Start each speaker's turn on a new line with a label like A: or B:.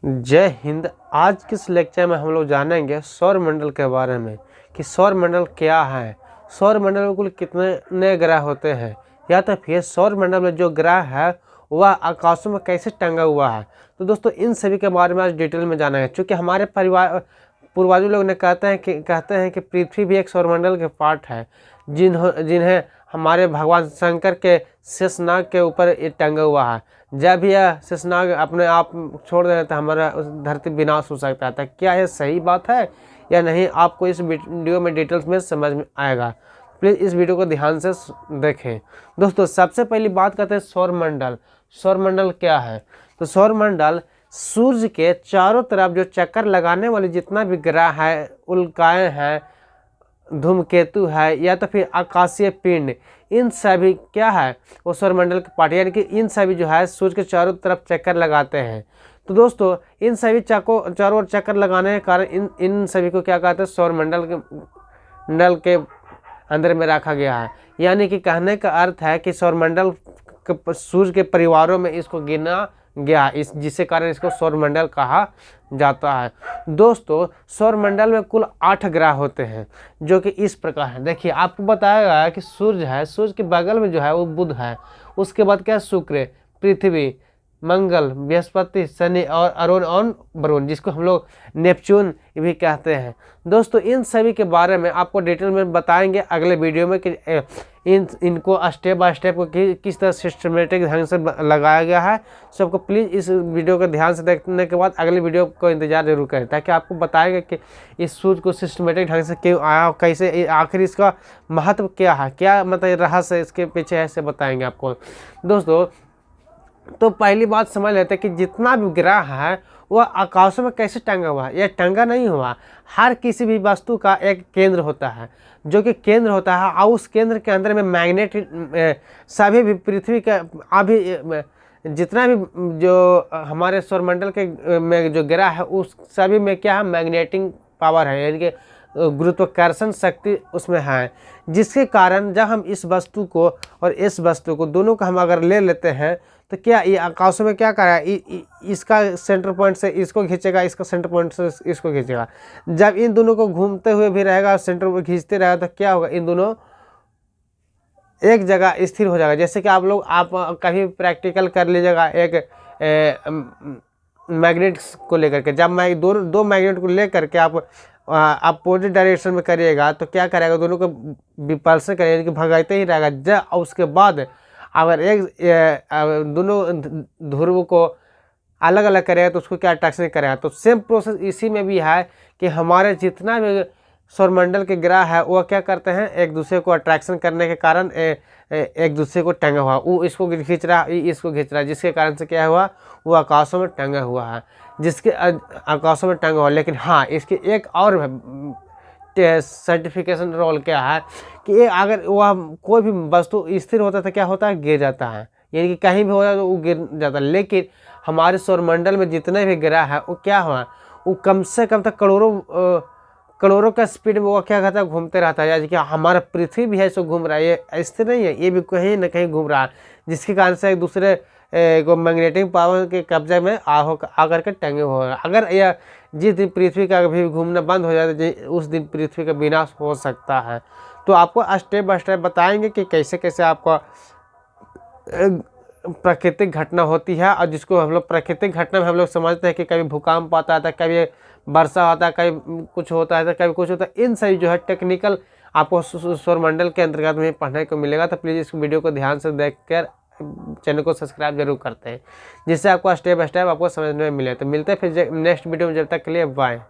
A: जय हिंद। आज के इस लेक्चर में हम लोग जानेंगे सौर मंडल के बारे में कि सौर मंडल क्या है, सौर मंडल में कुल कितने ग्रह होते हैं, या तो फिर सौर मंडल में जो ग्रह है वह आकाशों में कैसे टंगा हुआ है। तो दोस्तों इन सभी के बारे में आज डिटेल में जाना है। चूँकि हमारे पूर्वजों लोग ने कहते हैं कि पृथ्वी भी एक सौरमंडल के पार्ट है, जिन्हें हमारे भगवान शंकर के शेषनाग के ऊपर ये टंगा हुआ है। जब यह शेषनाग अपने आप छोड़ दें तो हमारा धरती विनाश हो सकता है। क्या यह सही बात है या नहीं, आपको इस वीडियो में डिटेल्स में समझ में आएगा। प्लीज़ इस वीडियो को ध्यान से देखें। दोस्तों सबसे पहली बात करते हैं सौरमंडल। सौरमंडल क्या है? तो सौरमंडल सूर्य के चारों तरफ जो चक्कर लगाने वाले जितना भी ग्रह है, उल्काएं हैं, धूमकेतु है या तो फिर आकाशीय पिंड, इन सभी क्या है वो सौरमंडल के पार्ट, यानी कि इन सभी जो है सूर्य के चारों तरफ चक्कर लगाते हैं। तो दोस्तों इन सभी चारों ओर चक्कर लगाने के कारण इन सभी को क्या कहते हैं, सौरमंडल के अंदर में रखा गया है। यानी कि कहने का अर्थ है कि सौरमंडल सूर्य के परिवारों में इसको गिना गया, जिसके कारण इसको सौरमंडल कहा जाता है। दोस्तों सौरमंडल में कुल 8 ग्रह होते हैं, जो कि इस प्रकार है। देखिए आपको बताया गया कि सूर्य है, सूर्य के बगल में जो है वो बुध है, उसके बाद क्या शुक्र, पृथ्वी, मंगल, बृहस्पति, शनि और अरुण और वरुण, जिसको हम लोग नेपच्यून भी कहते हैं। दोस्तों इन सभी के बारे में आपको डिटेल में बताएंगे अगले वीडियो में कि इनको स्टेप बाय स्टेप को किस तरह सिस्टमेटिक ढंग से लगाया गया है। सबको प्लीज़ इस वीडियो को ध्यान से देखने के बाद अगले वीडियो को इंतजार जरूर करें, ताकि आपको बताएंगे कि इस सूर्य को सिस्टमेटिक ढंग से क्यों आया, कैसे, आखिर इसका महत्व क्या है, क्या मतलब रहस्य इसके पीछे ऐसे बताएंगे आपको। दोस्तों तो पहली बात समझ लेते हैं कि जितना भी ग्रह है वह आकाशों में कैसे टंगा हुआ है। यह टंगा नहीं हुआ, हर किसी भी वस्तु का एक केंद्र होता है, जो कि केंद्र होता है, और उस केंद्र के अंदर में मैग्नेट सभी भी पृथ्वी का अभी जितना भी जो हमारे सौरमंडल के में जो ग्रह है उस सभी में क्या है, मैग्नेटिक पावर है, यानी कि गुरुत्वाकर्षण शक्ति उसमें है, जिसके कारण जब हम इस वस्तु को और इस वस्तु को दोनों को हम अगर ले लेते हैं तो क्या ये आकाशों में क्या करेगा, इसका सेंटर पॉइंट से इसको खींचेगा, इसका सेंटर पॉइंट से इसको खींचेगा। जब इन दोनों को घूमते हुए भी रहेगा, सेंटर पर खींचते रहेगा, तो क्या होगा, इन दोनों एक जगह स्थिर हो जाएगा। जैसे कि आप कभी प्रैक्टिकल कर लीजिएगा एक मैग्नेट को लेकर के, जब दो मैग्नेट को लेकर के आप अपोजिट डायरेक्शन में करिएगा तो क्या करेगा, दोनों को विपल्सन करेगा, यानी कि भगाते ही रहेगा। जब उसके बाद अगर एक दोनों ध्रुव को अलग अलग करेगा तो उसको क्या अट्रैक्शन करेगा। तो सेम प्रोसेस इसी में भी है कि हमारे जितना भी सौरमंडल के ग्रह है वह क्या करते हैं, एक दूसरे को अट्रैक्शन करने के कारण एक दूसरे को टंगा हुआ, वो इसको खींच रहा है, इसको खींच रहा है, जिसके कारण से क्या हुआ, वो आकाशों में टंगा हुआ है, जिसके आकाशों में टंगा हुआ। लेकिन हाँ, इसकी एक और सर्टिफिकेशन रोल क्या है कि अगर वह कोई भी वस्तु स्थिर होता है तो क्या होता है, गिर जाता है, यानी कि कहीं भी होता है तो वो गिर जाता है। लेकिन हमारे सौरमंडल में जितने भी ग्रह है वो क्या हुआ, वो कम से कम तक करोड़ों का स्पीड में वो क्या कहता है, घूमते रहता है। जैसे कि हमारा पृथ्वी भी है सो घूम रहा है, ये स्थिर नहीं है, ये भी कहीं ना कहीं घूम रहा है, जिसके कारण से एक दूसरे को मैग्नेटिक पावर के कब्जे में आकर के टंगे हुए हैं। अगर यह जिस दिन पृथ्वी का भी घूमना बंद हो जाए तो उस दिन पृथ्वी का विनाश हो सकता है। तो आपको स्टेप बाय स्टेप बताएंगे कि कैसे कैसे आपका प्राकृतिक घटना होती है, और जिसको हम लोग प्राकृतिक घटना में हम लोग समझते हैं कि कभी भूकंप आता है, कभी वर्षा होता है, कभी कुछ होता है, कभी कुछ होता है। इन सभी जो है टेक्निकल आपको सौरमंडल के अंतर्गत में पढ़ने को मिलेगा। तो प्लीज़ इस वीडियो को ध्यान से देखकर चैनल को सब्सक्राइब जरूर करते हैं, जिससे आपको स्टेप बाय स्टेप आपको समझने में मिले। तो मिलते हैं फिर नेक्स्ट वीडियो में, जब तक के लिए बाय।